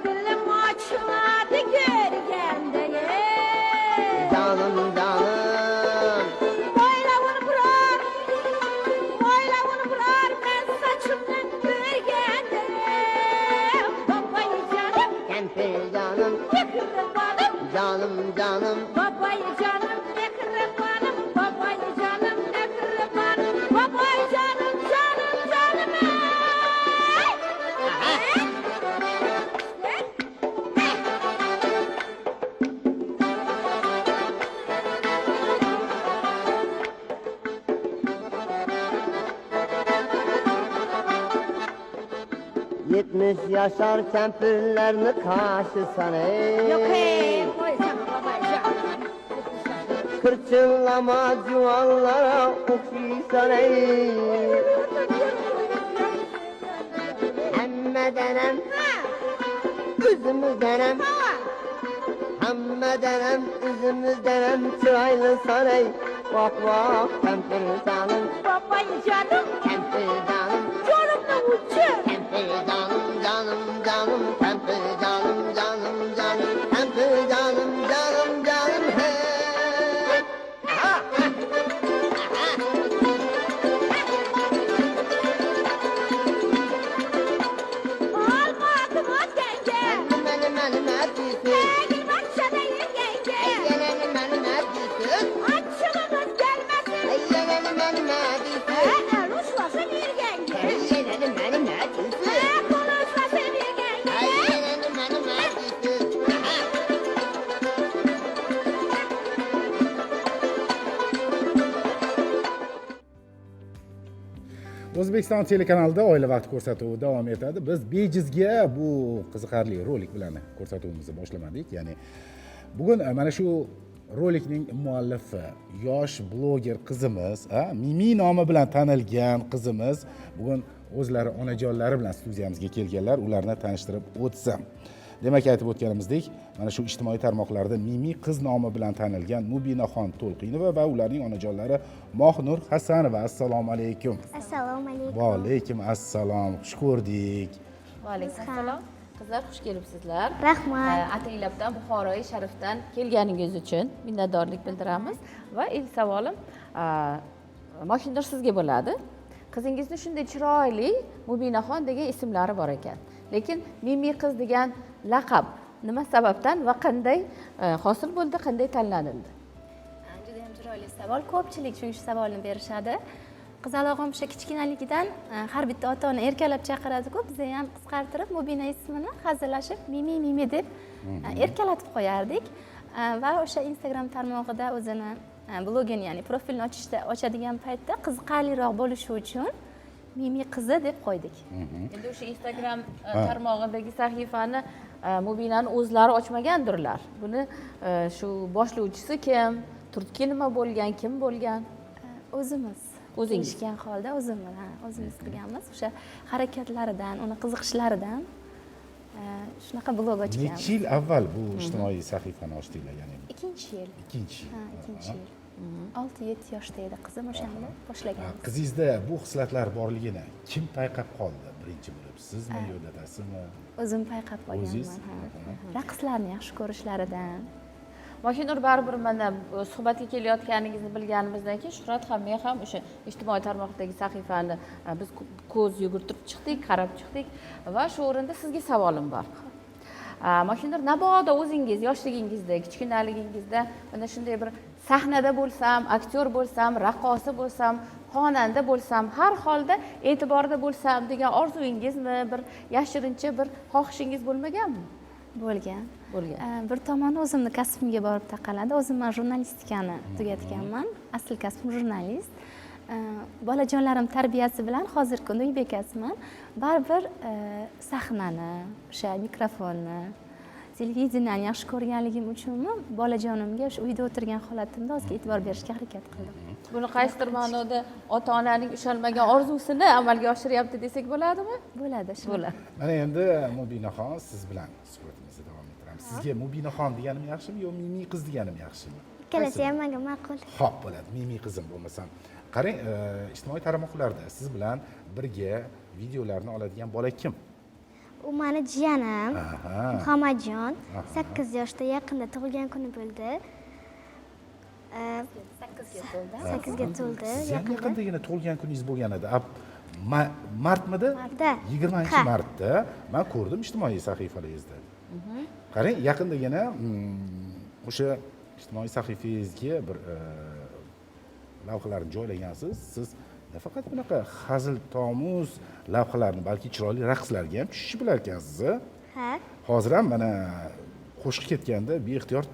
dilim açıladi görgende. Canım canım. Boylavını burar ben saçımdan görgende. Babayı canım, Kempir canım. yakırbanım. Canım canım. Babayı canım, yakırbanım. Babayı canım, yakırbanım. Babayı canım, canım, canım. Yetmiş yaşar kempirlerini karşısan ey. Yok koysana babayı canım. Kırçınlama cuvallara okşuysan ey. Hemme denem, üzümüz denem. Hemme denem, üzümüz denem. Çıraylı saray, bak bak kempir canım. Babayı canım, Kempir canım. canımla uçur. Kempir canım, canım canım. Kempir canım, canım canım. Kempir canım, canım canım. Hey. Aha. Almadım o gence. Benim ertisi. Egil bahçede yengence. Benim ertisi. Açılınız gelmesin. Benim ertisi. Ruslasın bir gence. Benim ertisi. Konuşlasın bir gence. Benim ertisi. O'zbekiston telekanalida oila vaqti ko'rsatuvi davom etadi. Biz bejizga bu qiziqarli rolik bilan ko'rsatuvimizni boshlamadik. Ya'ni bugun mana shu rolikning muallifi yosh bloger qizimiz, Mimi nomi bilan tanilgan qizimiz bugun o'zlari onajonlari bilan studiyamizga kelganlar. Ularni tanishtirib o'tsam. Demak, aytib o'tganimizdek, mana shu ijtimoiy tarmoqlarda Mimi qiz nomi bilan tanilgan Mubinaxon To'lqinova va ularning onajonlari Mohnur Hasanova. Assalomu alaykum. Assalomu alaykum. Va alaykum assalom. Xush ko'rdik. Va alaykum assalom. Qizlar xush kelibsizlar. Rahmat. Ataylabdan Buxoroy Sharifdan kelganingiz uchun minnatdorlik bildiramiz va ilk savolim Mohindur sizga bo'ladi. Qizingizni shunday chiroyli Mubinaxon degan ismlari bor ekan. Lekin Mimi qiz degan laqab nima sababdan va qanday hosil bo'ldi, qanday tanlanildi? Juda ham chiroyli savol. Ko'pchilik shu savolni berishadi. Qizalog'im o'sha kichkinaligidan har bitta ota-ona erkalab chaqiradi-ku, biz ham qisqartirib Mubina ismini hazillashib Mimi deb erkalatib qo'yardik. Va o'sha Instagram tarmog'ida o'zini blogini, ya'ni profilni ochadigan paytda qiziqarliroq bo'lishi uchun Mimi qizi deb qo'ydik. Endi o'sha Instagram tarmog'idagi sahifani Mubinani o'zlari ochmagandirlar. Buni shu boshlovchisi kim, turtki nima bo'lgan, kim bo'lgan? O'zimiz O'zingiz? kelishgan holda o'zimiz qilganmiz. O'sha harakatlaridan, uni qiziqishlaridan shunaqa blog ochganmiz. Necha yil avval bu ijtimoiy sahifani ochdinglar, ya'ni? Ikkinchi yil. Ikkinchi yil. Ikkinchi yil. 6-7 yoshda edi qizim, o'shanda boshlaganmiz. Qizingizda bu xislatlar borligini kim payqab qoldi birinchi bo'lib? Sizmi yo dadasimi? O'zim payqab O'zingiz? qolganman. Raqslarni yaxshi ko'rishlaridan. Mohinur baribir mana suhbatga kelayotganingizni bilganimizdan keyin Shuhrat ham men ham o'sha ijtimoiy tarmoqdagi sahifani biz ko'z yugurtirib chiqdik, qarab chiqdik va shu o'rinda sizga savolim bor. Mohinur, nabodo o'zingiz yoshligingizda, kichkinaligingizda mana shunday bir sahnada bo'lsam, aktyor bo'lsam, raqqosa bo'lsam, xonanda bo'lsam, har holda e'tiborda bo'lsam degan orzuyingizmi, bir yashirincha bir xohishingiz bo'lmaganmi? Bo'lgan. Bo'lgan. Bir tomoni o'zimni kasbimga borib taqaladi. O'zim men jurnalistikani tugatganman. Asl kasbim jurnalist. Bolajonlarim tarbiyasi bilan hozirgi kunda uy bekasiman. Baribir sahnani, o'sha mikrofonni, televideniyani yaxshi ko'rganligim uchunmi bolajonimga o'sha uyda o'tirgan holatimda ozga e'tibor berishga harakat qildim. Buni qaysidir ma'noda ota-onaning ushalmagan orzusini amalga oshiryapti desak bo'ladimi? Bo'ladi, Bo'ladi. Mana endi Mubinaxon siz bilan suhbatimizni davom ettiramiz. Sizga Mubinaxon deganim yaxshimi yo Mimi qiz deganim yaxshimi? Ikkalasi ham menga ma'qul. Xo'p, bo'ladi. Mimi qizim bo'lmasam. Qarang, ijtimoiy tarmoqlarda siz bilan birga videolarni oladigan bola kim? U mani jiyanim, Aha. Muhammadjon. 8 yoshda yaqinda tug'ilgan kuni bo'ldi. 8 ga to'ldi. 8 ga to'ldi. Siz ham yaqindagina tug'ilgan kuningiz bo'lgan edi. Martmidi? Martda. 20-martda men ko'rdim ijtimoiy sahifalaringizda. Qarang, yaqindagina o'sha ijtimoiy sahifangizga bir lavhalarni joylagansiz. Siz nafaqat bunaqa hazil tomuz lavhalarni, balki chiroyli raqslarga ham tushishi bilar ekansiz. Ha. Hozir ham mana qo'shiq ketganda beixtiyor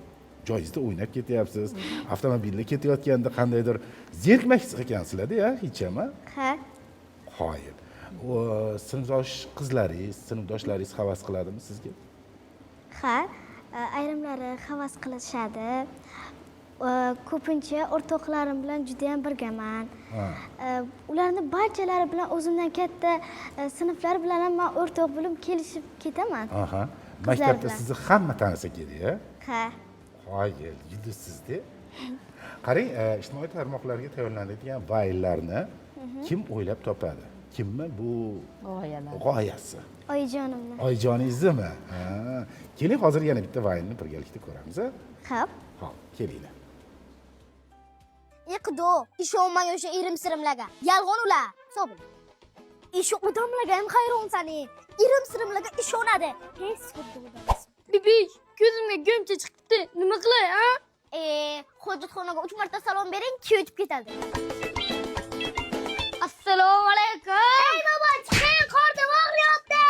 joyingizda o'ynab ketyapsiz. Avtomobilda ketayotganda qandaydir zerikmas ekansizlar-da, hech ham. Ha. Qoyil. Sinfdosh qizlaringiz, sinfdoshlaringiz havas qiladimi sizga? Ha. Ayrimlari havas qilishadi. Ko'pincha o'rtoqlarim bilan juda ham birgaman. Ularning barchalari bilan o'zimdan katta sinflar bilan ham men o'rtoq bo'lib kelishib ketaman. Aha. Maktabda sizni hamma tanisa kerak-a? Ha. Qoyil, yulduzsizda. Qarang, ijtimoiy tarmoqlarga tayyorlanadigan vayllarni kim o'ylab topadi? Kimmi bu g'oyasi? Oyijonimni. Oyijoningizmi? Keling, hozir yana bitta vaylni birgalikda ko'ramiz. Xo'p. Xo'p, kelinglar. Iqdo, ishonmang o'sha irim-sirimlarga. Yolg'on ular. Hisobim. Isho odamlarga ham hayronsan-e. Irim-sirimlarga ishonadi. Hech xuddi Bibish, ko'zimga go'mcha chiqibdi. Nima qilay, a? Hojatxonaga 3 marta salom bering, ketib ketadi. Assalomu alaykum. Ey bobo, chiqing, qornim og'riyapti.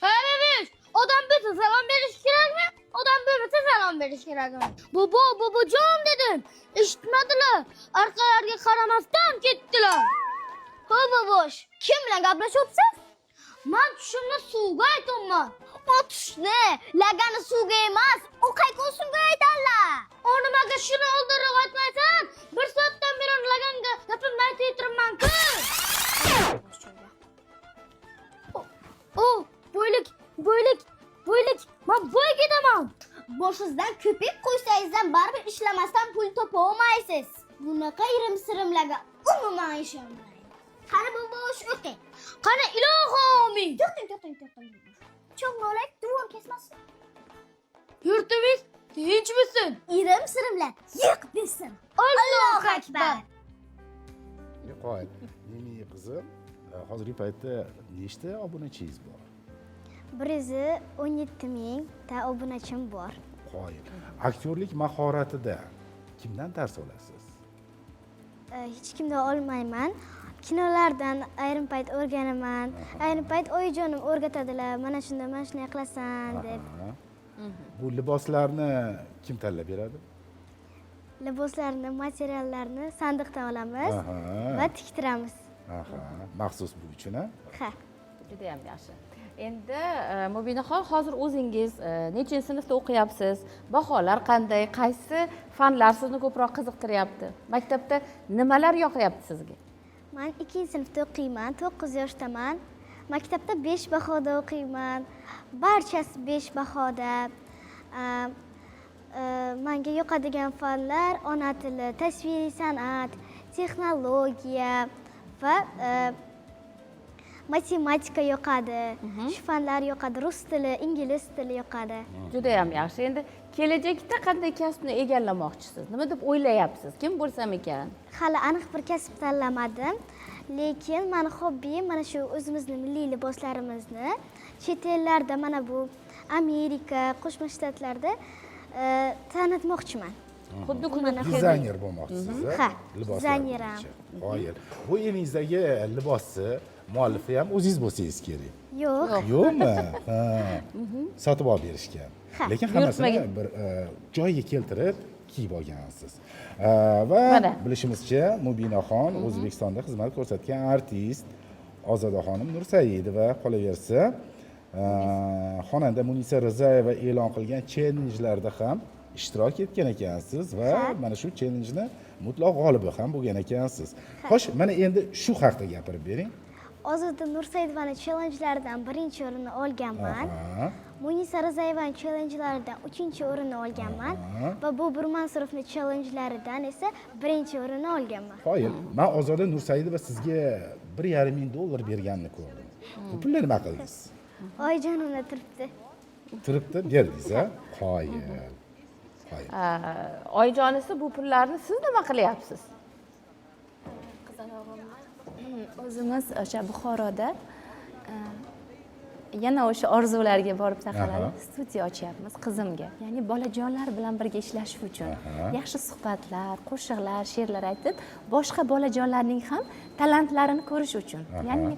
Hey bibish, odam bo'lsa salom berish kerakmi? Odam bo'lmasa salom berish kerakmi? Bobojon dedim. Eshitmadilar. Orqalariga qaramasdan ketdilar. Ho'p bobosh, kim bilan gaplashyapsiz? Men tushimni suvga aytyapman. Otishni, lagani suvga emas, o'qayqon suvga aytadilar. Nimaga shuni oldinroq aytmaysan? Bir soatdan beri laganga gapimni aytib turibman-ku. Bo'ylik. Men bo'y ketaman. Boshingizdan ko'pik qo'ysangiz ham baribir ishlamasdan pul topa olmaysiz. Bunaqa irim-sirimlarga umuman ishonmang. Qani bobosh o'ting. Qani ilohim. To'xtang. Cho'ng'olak duvom kesmasin. Yurtimiz tinchmisin? Irim-sirimlar yiq desin. Allohu akbar. Qoyil. Mening qizim, hozirgi paytda nechta obunachingiz bor? 117 mingta obunachim bor. Qoyil. Aktyorlik mahoratida kimdan dars olasiz? Hech kimdan olmayman. Kinolardan ayrim payt o'rganaman. Ayrim payt oyijonim o'rgatadilar. Mana shunda mana shunday qilasan deb. Bu liboslarni kim tanlab beradi? Liboslarni, materiallarni sandiqdan olamiz va tiktiramiz. Maxsus bu uchun, ha? Ha. Juda ham yaxshi. Endi Mubinaxon, hozir o'zingiz nechinchi sinfda o'qiyapsiz? Baholar qanday? Qaysi fanlar sizni ko'proq qiziqtiryapti? Maktabda nimalar yoqyapti sizga? Men 2-sinfda o'qiyman, 9 yoshdaman. Maktabda 5 bahoda o'qiyman. Barchasi 5 bahoda. Menga yoqadigan fanlar ona tili, tasviriy san'at, texnologiya va matematika yoqadi. Shu fanlar yoqadi, rus tili, ingliz tili yoqadi. Juda ham yaxshi. Endi kelajakda qanday kasbni egallamoqchisiz? Nima deb o'ylayapsiz? Kim bo'lsam ekan? Hali aniq bir kasb tanlamadim, lekin meni hobbim mana shu o'zimizning milliy liboslarimizni chet ellarda, mana bu Amerika, Qo'shma Shtatlarda tanitmoqchiman. Xuddi Dizayner bo'lmoqchisiz, Ha, liboslar dizayner ham. bo'yicha. Qoyil. Bu elingizdagi libosni muallifi ham o'zingiz bo'lsangiz kerak. Yo'q. Yo'qmi? Ha. Sotib olib berishgan. Lekin hammasini bir joyiga keltirib kiyib olgansiz. Va bilishimizcha, Mubinaxon O'zbekistonda xizmat ko'rsatgan artist Ozodaxonim Nursaidova, qolaversa, xonanda Munisa Rizayeva e'lon qilgan challengelarda ham ishtirok etgan ekansiz va mana shu challenjni mutlaq g'olibi ham bo'lgan ekansiz. Xo'sh, mana endi shu haqida gapirib bering. Ozoda Nursaidovaning challengelaridan 1-o'rinni olganman. Munisa Rizayevani challengelaridan 3-o'rinni olganman va bu Burmansurovning challengelaridan esa 1-o'rinni olganman. Qoyil. Men Ozoda Nursaidova sizga $1,5 ming berganini ko'rdim. Bu pulni nima qildingiz? oyijonimda turibdi. turibdi berdingiz a qoyil qoyil oyijonisi bu pullarni siz nima qilyapsiz? qizalog'imni o'zimiz o'sha Buxoroda yana o'sha orzularga borib taqaladi studiya ochyapmiz qizimga, ya'ni bolajonlar bilan birga ishlash uchun yaxshi suhbatlar, qo'shiqlar, she'rlar aytib boshqa bolajonlarning ham talantlarini ko'rish uchun, ya'ni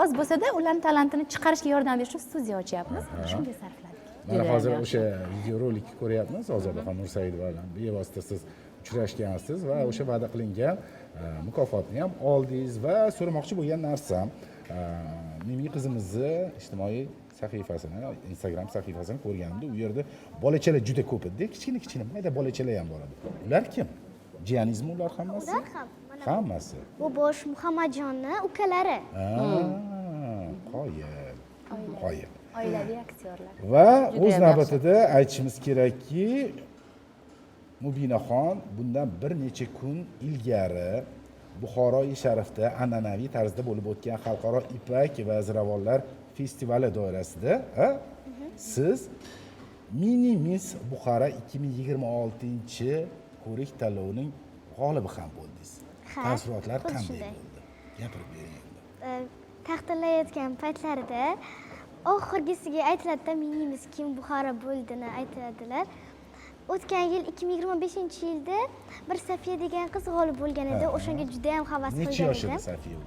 oz bo'lsa-da ularning talantini chiqarishga yordam berish uchun studiya ochyapmiz, shunga sarfladik. mana hozir o'sha videorolikni ko'ryapmiz. Ozodaxon Nursaidova bilan bevosita siz uchrashgansiz va o'sha va'da qilingan mukofotni ham oldingiz va so'ramoqchi bo'lgan narsam, mening qizimizni ijtimoiy sahifasini, Instagram sahifasini ko'rganimda u yerda bolachalar juda ko'p edi, kichkina mayda bolachalar ham bor edi. Ular kim? Jiyaningizmi ular hammasi? Ular ham. Hammasi. Bu Bosh Muhammadjonning ukalari. Qoyil. Oilaviy aktyorlar. Va o'z navbatida aytishimiz kerakki, Mubinaxon bundan bir necha kun ilgari Buxoro-i Sharifda an'anaviy tarzda bo'lib o'tgan Xalqaro ipak va ziravorlar festivali doirasida siz Mini Miss Buxoro 2026 ko'rik tanlovining g'olibi ham bo'ldingiz. Taassurotlar qanday bo'ldi? Gapirib bering. Taqdirlayotgan paytlarida oxirgisiga aytiladi-da, Mini Miss kim Buxoro bo'ldini aytadilar. O'tgan yil 2025-yilda bir Safiya degan qiz g'olib bo'lgan edi. O'shanga juda ham havas qilgan edim. Necha yoshida Safiya?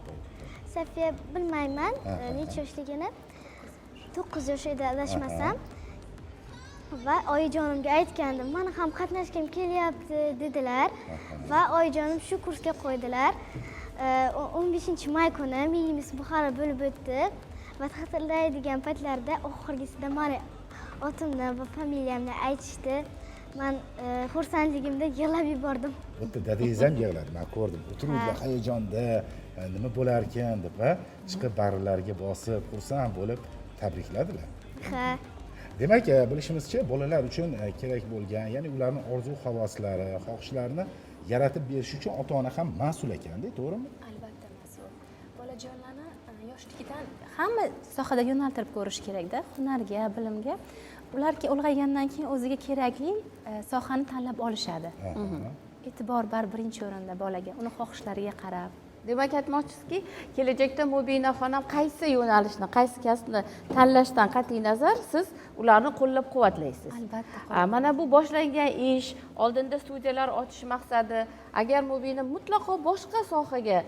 Safiya bilmayman, necha yoshligini. 9 yosh edi adashmasam. Va oyijonimga aytgandim, "Meni ham qatnashgim kelyapti" dedilar va oyijonim shu kursga qo'ydilar. 15-may kuni Mini Miss Buxoro bo'lib o'tdi va taqdirlaydigan paytlarda oxirgisida meni otimni va familiyamni aytishdi. Men xursandligimda yig'lab yubordim. Bitta dadangiz ham yig'ladi, men ko'rdim. O'tiruvdilar hayajonda, nima bo'lar ekan deb, chiqib bag'rilariga bosib, xursand bo'lib tabrikladilar. Ha. Demak, bilishimizcha, bolalar uchun kerak bo'lgan, ya'ni ularning orzu-havaslari, xohishlarini yaratib berish uchun ota-ona ham mas'ul ekanda, to'g'rimi? Albatta mas'ul. Bolajonlarni yoshligidan hamma sohada yo'naltirib ko'rish kerak-da, hunarga, bilimga. Ularga ulg'aygandan keyin o'ziga kerakli sohani tanlab olishadi. E'tibor birinchi o'rinda bolaga, uni xohishlariga qarab. Demak, aytmoqchisizki, kelajakda Mubinaxon ham qaysi yo'nalishni, qaysi kasbni tanlashdan qat'iy nazar siz ularni qo'llab-quvvatlaysiz. Albatta. Mana bu boshlangan ish, oldinda studiyalar ochish maqsadi, agar Mubina mutlaqo boshqa sohaga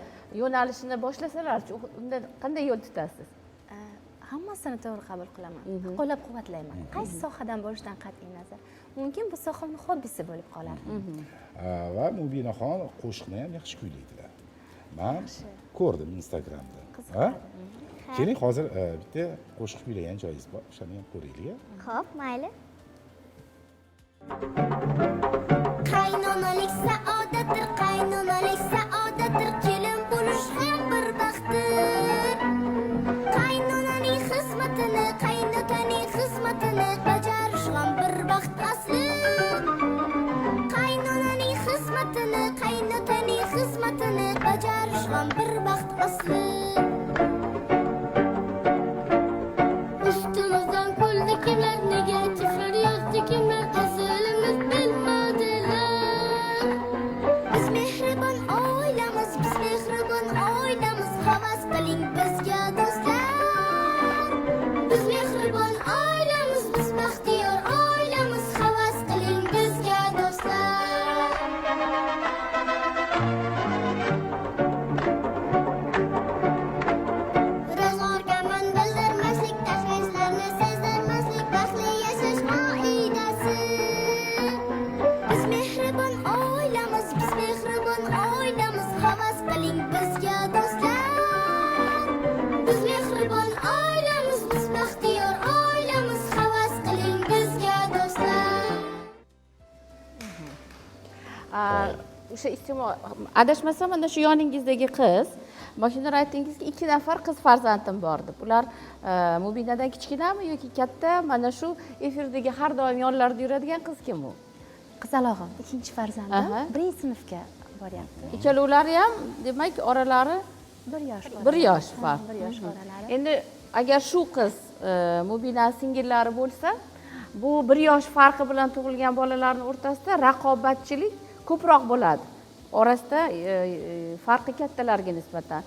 yo'nalishini boshlasalar-chi, unda qanday yo'l tutasiz? Hammasini to'g'ri qabul qilaman. Qo'llab-quvvatlayman. Qaysi sohadan bo'lishidan qat'iy nazar. Mumkin bu soha uning hobbisi bo'lib qolar. Va Mubinaxon qo'shiqni ham yaxshi kuylaydilar. Men ko'rdim Instagramda. Keling, hozir bitta qo'shiq kuylagan joyingiz bor, o'shani ham ko'raylik. Xo'p, mayli. Qaynonalik saodatdir, qaynonalik saodatdir, kelin bo'lish ham bir baxtdir. Qaynonaning xizmatini, qaynotaning xizmatini bajarish ham bir baxt asli. Qaynonaning xizmatini, qaynotaning xizmatini bajarish ham bir baxt asli. Ustimizdan kuldi kimlar, negachi faryoddi kimlar, asalimiz bilmadilar. Biz mehribon oilamiz, biz mehribon oilamiz, havas qiling bizga do'stlar. Biz mehribon oilamiz, biz baxtiyor oilamiz, havas qiling bizga do'stlar. Ro'zg'orga man bildirmaslik, tashvishlarni sezdirmaslik, baxtli yashash qoidasi. Biz mehribon oilamiz, biz mehribon oilamiz, havas qiling bizga do'stlar. Biz mehribon oilamiz, biz baxtiyor oilamiz, havas qiling bizga do'stlar. O'sha iste'mol adashmasam, mana shu yoningizdagi qiz, mashinalar aytdingizki 2 nafar qiz farzandim bor deb. Ular Mubinadan kichkinami yoki katta? Mana shu efirdagi har doim yonlarida yuradigan qiz kim u? Qizalog'im, ikkinchi farzandim, 1-sinfga boryapti. Ikkalovlari ham, demak, oralari 1 yosh. 1 yosh farq. 1 yosh oralari. Endi agar shu qiz Mubina singillari bo'lsa, bu 1 yosh farqi bilan tug'ilgan bolalarning o'rtasida raqobatchilik ko'proq bo'ladi. Orasida farqi kattalarga nisbatan.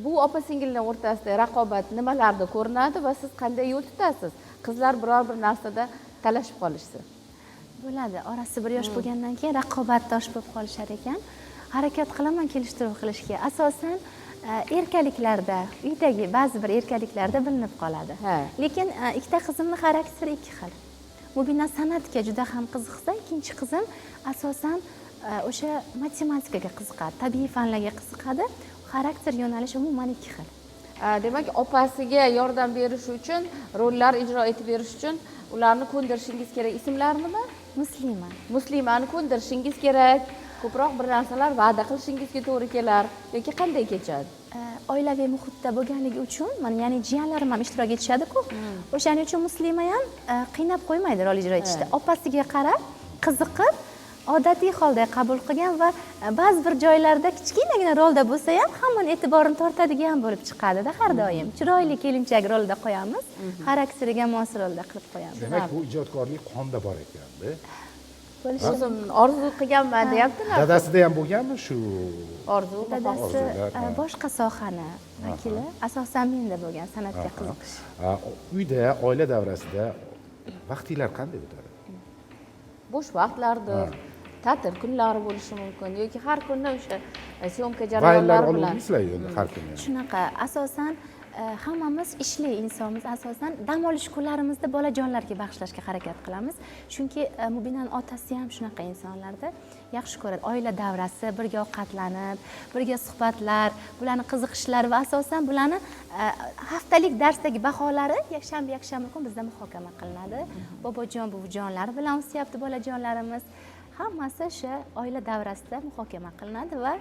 Bu opa singillar o'rtasida raqobat nimalarda ko'rinadi va siz qanday yo'l tutasiz? Qizlar biror bir narsada talashib qolishsa. Bo'ladi. Orasi 1 yosh bo'lgandan keyin raqobatdosh bo'lib qolishar ekan. Harakat qilaman kelishtiruv qilishga. Asosan erkaklarda, uydagi ba'zi bir erkaklarda bilinib qoladi. Lekin ikkita qizimning xarakteri 2 xil. Mubina san'atga juda ham qiziqsa, ikkinchi qizim asosan o'sha matematikaga qiziqadi, tabiiy fanlarga qiziqadi. Xarakter yo'nalishi umuman 2 xil. Demak, opasiga yordam berish uchun, rollar ijro etib berish uchun ularni ko'ndirishingiz kerak. Ismlari nima? Muslima. Muslimani ko'ndirishingiz kerak. Ko'proq bir narsalar va'da qilishingizga to'g'ri kelar yoki qanday kechadi? Oilaviy muhitda bo'lganligi uchun, mana ya'ni jiyanlarim ham ishtirok etishadi-ku. O'shaning uchun Muslima ham qiynab qo'ymaydi rol ijro etishda. Opasiga qarab, qiziqib, odatiy holda qabul qilgan va ba'zi bir joylarda kichkinagina rolda bo'lsa ham hammani e'tiborini tortadigan bo'lib chiqadi-da har doim. Chiroyli kelinchak rolda qo'yamiz, xarakteriga mos rolda qilib qo'yamiz. Demak, bu ijodkorlik qonda bor ekan-da. O'zim orzu qilganman deyaptilar. Dadasida ham bo'lganmi shu Orzu? Dadasi boshqa sohani vakili, asosan menda bo'lgan san'atga qiziqish. Uyda, oila davrasida vaqtinglar qanday o'tadi? Bo'sh vaqtlarda ta'til kunlari bo'lishi mumkin yoki har kuni o'sha syomka jarayonlari bilan. Har kuni. Shunaqa, asosan hammamiz ishli insonmiz, asosan dam olish kunlarimizda bolajonlarga bag'ishlashga harakat qilamiz. Chunki Mubinaning otasi ham shunaqa insonlarda yaxshi ko'radi. Oila davrasi, birga ovqatlanib, birga suhbatlar, bularning qiziqishlari va asosan bularni haftalik darsdagi baholari yakshanba kun bizda muhokama qilinadi. Bobojon, buvijonlar bilan o'syapti bolajonlarimiz. Hammasi o'sha oila davrasida muhokama qilinadi va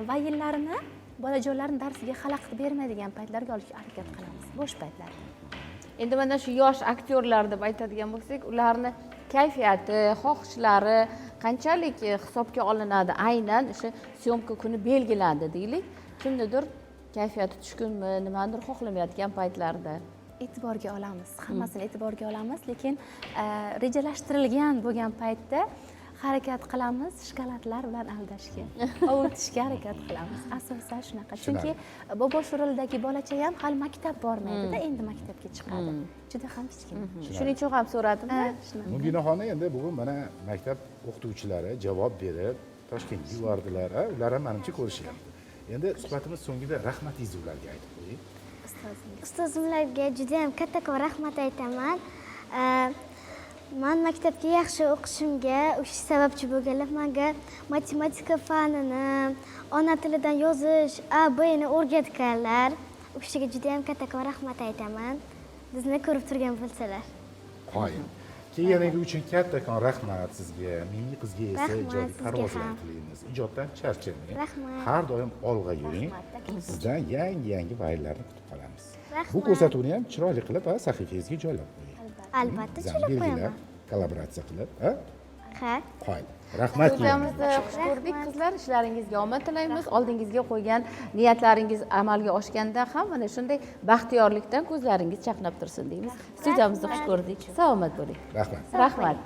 vayillarini bolajonlarning darsiga xalaqit bermaydigan paytlarga olishga harakat qilamiz, bo'sh paytlarda. Endi mana shu yosh aktyorlar deb aytadigan bo'lsak, ularni kayfiyati, xohishlari qanchalik hisobga olinadi? Aynan o'sha syomka kuni belgilandi deylik. Kimnidir kayfiyati tushkunmi, nimadir xohlamayotgan paytlarda e'tiborga olamiz, hammasini e'tiborga olamiz, lekin rejalashtirilgan bo'lgan paytda harakat qilamiz, shkolatlar bilan aldashga, ovutishga harakat qilamiz. Asosan shunaqa. Chunki bobosh roldagi bolacha ham hali maktab bormaydi-da, endi maktabga chiqadi. Juda ham kichkina. Shuning uchun ham so'radimda. Mubinaxonni endi bugun mana maktab o'qituvchilari javob berib Toshkentga yubordilar. Ular ham menimcha ko'rishyapti. Endi suhbatimiz so'ngida rahmatingizni ularga aytib qo'ying. Ustozimlarga juda ham kattakon rahmat aytaman. Men maktabga yaxshi o'qishimga o'sha sababchi bo'lganlar menga matematika fanini, ona tilidan yozish, A-B-ni o'rgatganlar. O'shaga juda ham kattakon rahmat aytaman. Bizni ko'rib turgan bo'lsalar. Qoyil. Kelganingiz uchun kattakon rahmat sizga. Mening qizga esa ijodiy parvozlar tilaymiz. Ijoddan charchamang. Har doim olg'a yuring. Sizdan yangi vayllarni kutib qolamiz. Bu ko'rsatuvni ham chiroyli qilib sahifangizga joylab qo'ying. Albatta, joylab qo'yaman. Kollaboratsiya qilib, Ha? Qoyil. Rahmat. Sizlarimizni xush ko'rdik. Qizlar, ishlaringizga omad tilaymiz. Oldingizga qo'ygan niyatlaringiz amalga oshganda ham mana shunday baxtiyorlikdan ko'zlaringiz chaqnab tursin deymiz. Studiyamizni xush ko'rdik. Salomat bo'ling. Rahmat. Rahmat.